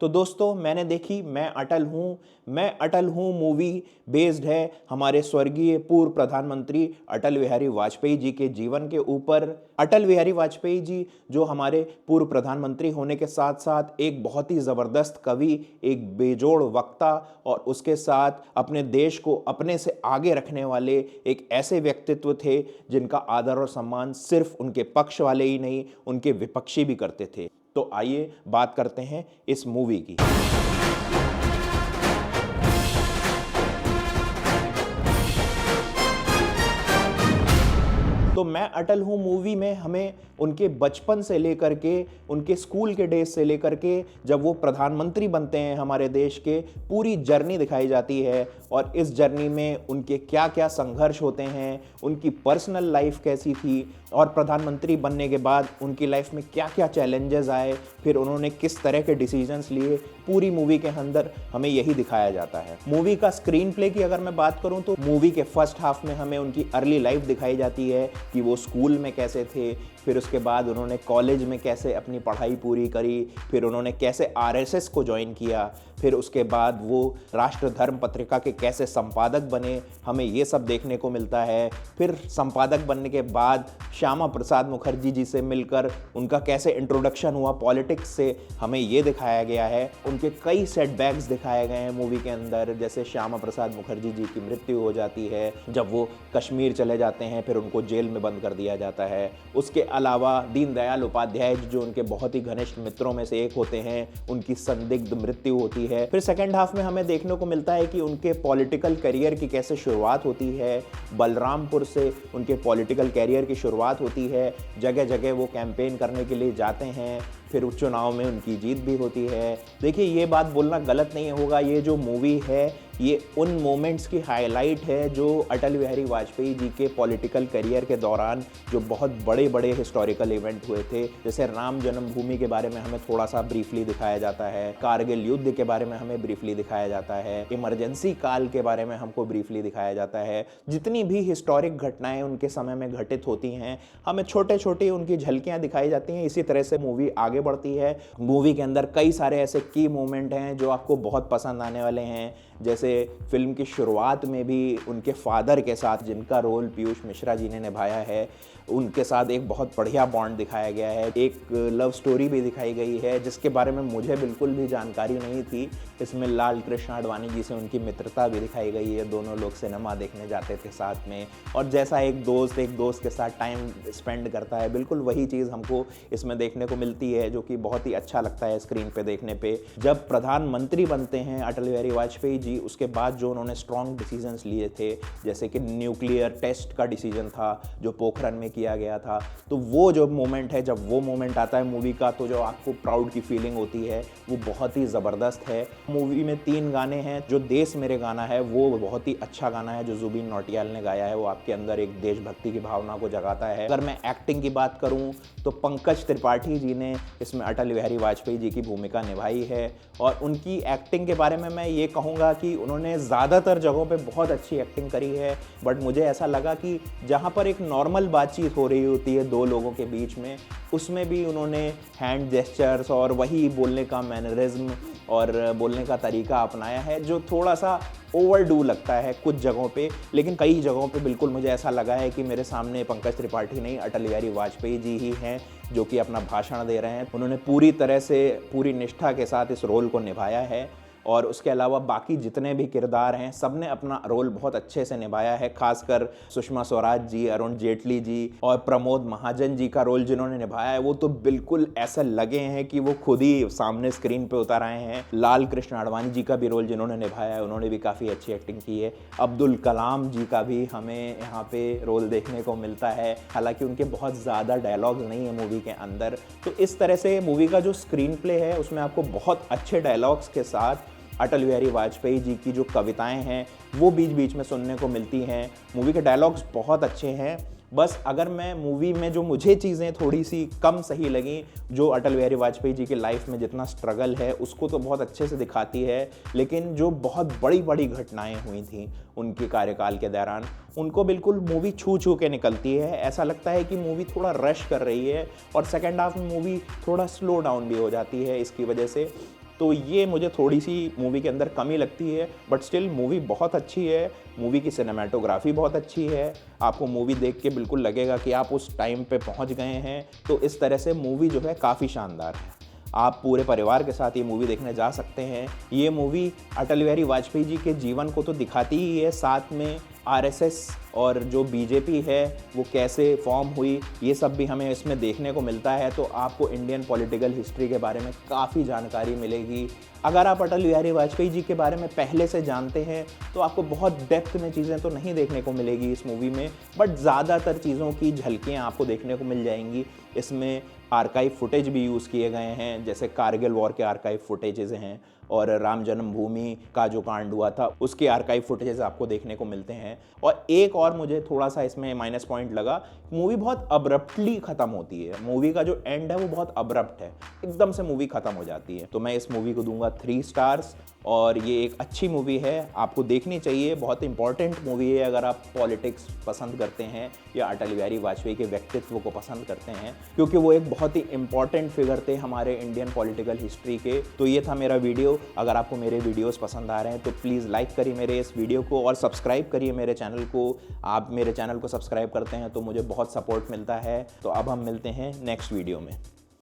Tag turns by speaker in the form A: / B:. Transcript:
A: तो दोस्तों मैंने देखी मैं अटल हूँ मूवी बेस्ड है हमारे स्वर्गीय पूर्व प्रधानमंत्री अटल बिहारी वाजपेयी जी के जीवन के ऊपर। अटल बिहारी वाजपेयी जी जो हमारे पूर्व प्रधानमंत्री होने के साथ साथ एक बहुत ही ज़बरदस्त कवि, एक बेजोड़ वक्ता और उसके साथ अपने देश को अपने से आगे रखने वाले एक ऐसे व्यक्तित्व थे जिनका आदर और सम्मान सिर्फ उनके पक्ष वाले ही नहीं, उनके विपक्षी भी करते थे। तो आइए बात करते हैं इस मूवी की। तो मैं अटल हूँ मूवी में हमें उनके बचपन से लेकर के उनके स्कूल के डेज से लेकर के जब वो प्रधानमंत्री बनते हैं हमारे देश के, पूरी जर्नी दिखाई जाती है। और इस जर्नी में उनके क्या क्या संघर्ष होते हैं, उनकी पर्सनल लाइफ कैसी थी और प्रधानमंत्री बनने के बाद उनकी लाइफ में क्या क्या चैलेंजेस आए, फिर उन्होंने किस तरह के डिसीजंस लिए, पूरी मूवी के अंदर हमें यही दिखाया जाता है। मूवी का स्क्रीन प्ले की अगर मैं बात करूं तो मूवी के फर्स्ट हाफ में हमें उनकी अर्ली लाइफ दिखाई जाती है कि वो स्कूल में कैसे थे, फिर उसके बाद उन्होंने कॉलेज में कैसे अपनी पढ़ाई पूरी करी, फिर उन्होंने कैसे आरएसएस को ज्वाइन किया, फिर उसके बाद वो राष्ट्र धर्म पत्रिका के कैसे संपादक बने, हमें ये सब देखने को मिलता है। फिर संपादक बनने के बाद श्यामा प्रसाद मुखर्जी जी से मिलकर उनका कैसे इंट्रोडक्शन हुआ पॉलिटिक्स से, हमें ये दिखाया गया है। उनके कई सेटबैक्स दिखाए गए हैं मूवी के अंदर, जैसे श्यामा प्रसाद मुखर्जी जी की मृत्यु हो जाती है जब वो कश्मीर चले जाते हैं, फिर उनको जेल में बंद कर दिया जाता है। उसके अलावा दीनदयाल उपाध्याय जो उनके बहुत ही घनिष्ठ मित्रों में से एक होते हैं, उनकी संदिग्ध मृत्यु होती है। फिर सेकेंड हाफ में हमें देखने को मिलता है कि उनके पॉलिटिकल करियर की कैसे शुरुआत होती है। बलरामपुर से उनके पॉलिटिकल करियर की शुरुआत होती है, जगह जगह वो कैंपेन करने के लिए जाते हैं, फिर चुनाव में उनकी जीत भी होती है। देखिए ये बात बोलना गलत नहीं होगा, ये जो मूवी है ये उन मोमेंट्स की हाईलाइट है जो अटल बिहारी वाजपेयी जी के पॉलिटिकल करियर के दौरान जो बहुत बड़े बड़े हिस्टोरिकल इवेंट हुए थे। जैसे राम जन्मभूमि के बारे में हमें थोड़ा सा ब्रीफली दिखाया जाता है, कारगिल युद्ध के बारे में हमें ब्रीफली दिखाया जाता है, इमरजेंसी काल के बारे में हमको ब्रीफली दिखाया जाता है। जितनी भी हिस्टोरिक घटनाएं उनके समय में घटित होती हैं हमें छोटे छोटे उनकी झलकियां दिखाई जाती हैं। इसी तरह से मूवी आगे बढ़ती है। मूवी के अंदर कई सारे ऐसे की मोमेंट हैं जो आपको बहुत पसंद आने वाले हैं। जैसे फिल्म की शुरुआत में भी उनके फादर के साथ, जिनका रोल पीयूष मिश्रा जी ने निभाया है, उनके साथ एक बहुत बढ़िया बॉन्ड दिखाया गया है। एक लव स्टोरी भी दिखाई गई है जिसके बारे में मुझे बिल्कुल भी जानकारी नहीं थी। इसमें लाल कृष्ण आडवाणी जी से उनकी मित्रता भी दिखाई गई है, दोनों लोग सिनेमा देखने जाते थे साथ में, और जैसा एक दोस्त के साथ टाइम स्पेंड करता है, बिल्कुल वही चीज़ हमको इसमें देखने को मिलती है, जो कि बहुत ही अच्छा लगता है स्क्रीन पे देखने पे। जब प्रधानमंत्री बनते हैं अटल बिहारी वाजपेयी जी, उसके बाद जो उन्होंने स्ट्रॉन्ग डिसीजंस लिए थे, जैसे कि न्यूक्लियर टेस्ट का डिसीजन था जो पोखरण में किया गया था, तो वो जो मोमेंट है, जब वो मोमेंट आता है मूवी का, तो जो आपको प्राउड की फीलिंग होती है वो बहुत ही ज़बरदस्त है। मूवी में 3 गाने हैं। जो देश मेरे गाना है वो बहुत ही अच्छा गाना है जो जुबिन नौटियाल ने गाया है, वो आपके अंदर एक देशभक्ति की भावना को जगाता है। अगर मैं एक्टिंग की बात करूं तो पंकज त्रिपाठी जी ने इसमें अटल बिहारी वाजपेयी जी की भूमिका निभाई है, और उनकी एक्टिंग के बारे में मैं ये कहूँगा कि उन्होंने ज़्यादातर जगहों पे बहुत अच्छी एक्टिंग करी है। बट मुझे ऐसा लगा कि जहाँ पर एक नॉर्मल बातचीत हो रही होती है दो लोगों के बीच में, उसमें भी उन्होंने हैंड जेस्चर्स और वही बोलने का मैनरिज्म और बोलने का तरीका अपनाया है जो थोड़ा सा ओवरडू लगता है कुछ जगहों पे, लेकिन कई जगहों पे बिल्कुल मुझे ऐसा लगा है कि मेरे सामने पंकज त्रिपाठी नहीं, अटल बिहारी वाजपेयी जी ही हैं जो कि अपना भाषण दे रहे हैं। उन्होंने पूरी तरह से, पूरी निष्ठा के साथ इस रोल को निभाया है, और उसके अलावा बाकी जितने भी किरदार हैं सब ने अपना रोल बहुत अच्छे से निभाया है। खासकर सुषमा स्वराज जी, अरुण जेटली जी और प्रमोद महाजन जी का रोल जिन्होंने निभाया है वो तो बिल्कुल ऐसे लगे हैं कि वो खुद ही सामने स्क्रीन पे उतर आए हैं। लाल कृष्ण आडवाणी जी का भी रोल जिन्होंने निभाया है, उन्होंने भी काफ़ी अच्छी एक्टिंग की है। अब्दुल कलाम जी का भी हमें यहाँ पे रोल देखने को मिलता है, हालांकि उनके बहुत ज़्यादा डायलॉग्स नहीं है मूवी के अंदर। तो इस तरह से मूवी का जो स्क्रीन प्ले है उसमें आपको बहुत अच्छे डायलॉग्स के साथ अटल बिहारी वाजपेयी जी की जो कविताएं हैं वो बीच बीच में सुनने को मिलती हैं। मूवी के डायलॉग्स बहुत अच्छे हैं। बस अगर मैं मूवी में जो मुझे चीज़ें थोड़ी सी कम सही लगी, जो अटल बिहारी वाजपेयी जी की लाइफ में जितना स्ट्रगल है उसको तो बहुत अच्छे से दिखाती है, लेकिन जो बहुत बड़ी बड़ी घटनाएं हुई थी उनके कार्यकाल के दौरान उनको बिल्कुल मूवी छू छू के निकलती है। ऐसा लगता है कि मूवी थोड़ा रश कर रही है, और सेकेंड हाफ में मूवी थोड़ा स्लो डाउन भी हो जाती है इसकी वजह से। तो ये मुझे थोड़ी सी मूवी के अंदर कमी लगती है, बट स्टिल मूवी बहुत अच्छी है। मूवी की सिनेमेटोग्राफी बहुत अच्छी है। आपको मूवी देख के बिल्कुल लगेगा कि आप उस टाइम पे पहुंच गए हैं। तो इस तरह से मूवी जो है काफ़ी शानदार है। आप पूरे परिवार के साथ ये मूवी देखने जा सकते हैं। ये मूवी अटल बिहारी वाजपेयी जी के जीवन को तो दिखाती ही है, साथ में आरएसएस और जो बीजेपी है वो कैसे फॉर्म हुई, ये सब भी हमें इसमें देखने को मिलता है। तो आपको इंडियन पॉलिटिकल हिस्ट्री के बारे में काफ़ी जानकारी मिलेगी। अगर आप अटल बिहारी वाजपेयी जी के बारे में पहले से जानते हैं तो आपको बहुत डेप्थ में चीज़ें तो नहीं देखने को मिलेगी इस मूवी में, बट ज़्यादातर चीज़ों की झलकियाँ आपको देखने को मिल जाएंगी। इसमें आर्काइव फुटेज भी यूज़ किए गए हैं, जैसे कारगिल वॉर के आर्काइव फुटेजेस हैं और राम जन्मभूमि का जो कांड हुआ था उसके आर्काइव फुटेजेस आपको देखने को मिलते हैं। और एक और मुझे थोड़ा सा इसमें माइनस पॉइंट लगा, मूवी बहुत अब्रप्टली ख़त्म होती है। मूवी का जो एंड है वो बहुत अब्रप्ट है, एकदम से मूवी ख़त्म हो जाती है। तो मैं इस मूवी को दूंगा 3 स्टार्स और ये एक अच्छी मूवी है, आपको देखनी चाहिए। बहुत इंपॉर्टेंट मूवी है अगर आप पॉलिटिक्स पसंद करते हैं या अटल बिहारी वाजपेयी के व्यक्तित्व को पसंद करते हैं, क्योंकि वो एक बहुत ही इंपॉर्टेंट फिगर थे हमारे इंडियन पॉलिटिकल हिस्ट्री के। तो ये था मेरा वीडियो। अगर आपको मेरे वीडियोस पसंद आ रहे हैं तो प्लीज़ लाइक करिए मेरे इस वीडियो को और सब्सक्राइब करिए मेरे चैनल को। आप मेरे चैनल को सब्सक्राइब करते हैं तो मुझे बहुत सपोर्ट मिलता है। तो अब हम मिलते हैं नेक्स्ट वीडियो में।